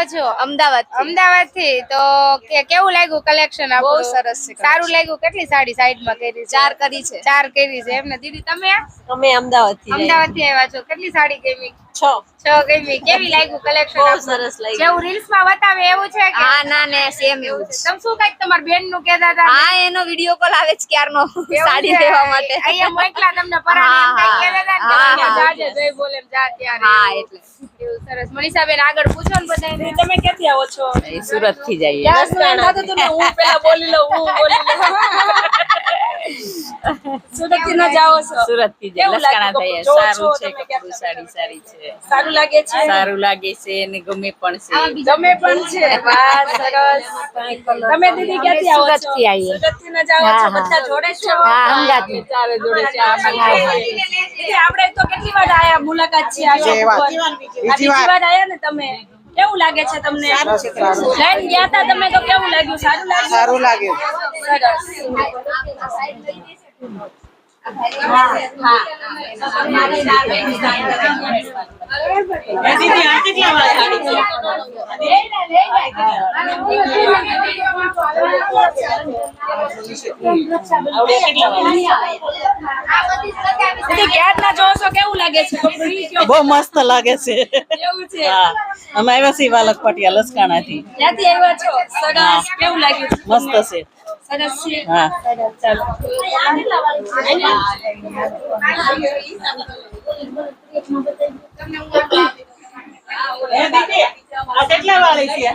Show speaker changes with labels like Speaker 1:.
Speaker 1: છો?
Speaker 2: અમદાવાદ થી. તો કેવું લાગ્યું કલેક્શન?
Speaker 1: બહુ સરસ છે.
Speaker 2: સારું લાગ્યું. કેટલી સાડી સાઈડમાં કરી?
Speaker 1: 4 કરી છે.
Speaker 2: 4 કરી છે એમ ને? દીદી તમે
Speaker 1: અમે અમદાવાદ થી
Speaker 2: આવ્યા છો. કેટલી સાડી ગમી? 6 ગમી. કેવી લાગ્યું કલેક્શન?
Speaker 1: બહુ સરસ લાગ્યું.
Speaker 2: જેવું રીલ્સ માં બતાવે એવું છે કે?
Speaker 1: હા ના ને સેમ એવું છે.
Speaker 2: તમે શું કઈક તમાર બેન નું કહેતા હતા?
Speaker 1: હા એનો વિડિયો કોલ આવે છે ક્યારનો સાડી દેવા માટે.
Speaker 2: અહીંયા મોકલા તમને પરાણે એમ કઈ કહેતા હતા ને કે જાજે જય બોલે જા ત્યારે.
Speaker 1: હા એટલે
Speaker 2: એવું સરસ. મનીષાબેન આગળ પૂછો ને બધાને. તમે ક્યાંથી આવો છો?
Speaker 1: સુરત થી જઈએ.
Speaker 2: હું પેલા બોલી લઉં. સુરત થી ન જાઓ છો?
Speaker 1: સુરત થી જઈએ. લસકાણા થઈએ. સારું છે. કપડું સાડી સારી છે.
Speaker 2: સારું લાગે છે?
Speaker 1: સારું લાગે છે અને ગમે પણ છે.
Speaker 2: ગમે પણ છે. વાહ સરસ. તમે દીદી ક્યાંથી આવો છો? સુરત થી આવીએ. સુરત થી ન જાઓ છો? બધા જોડે છો?
Speaker 1: હા અંગાત
Speaker 2: ચારે જોડે છે. આપણે તો કેટલી વાર આયા મુલાકાત છે? બીજી વાર આયા ને તમે? કેવું લાગે છે તમને? લાઈન ગયા તા તમે તો કેવું લાગ્યું? સારું લાગ્યું?
Speaker 3: સારું લાગ્યું.
Speaker 2: સરસ. ક્યારના જોશો કેવું લાગે છે?
Speaker 3: બહુ મસ્ત લાગે છે.
Speaker 2: એવું છે?
Speaker 3: હા અમે આવ્યા છીએ વાલક પટિયા લસકાણા થી.
Speaker 2: ક્યાંથી આવ્યા છો? સરસ. કેવું લાગ્યું?
Speaker 3: મસ્ત છે.
Speaker 2: સરસ છે.
Speaker 3: હા
Speaker 2: ચાલો.
Speaker 3: કેટલા વાળી છે?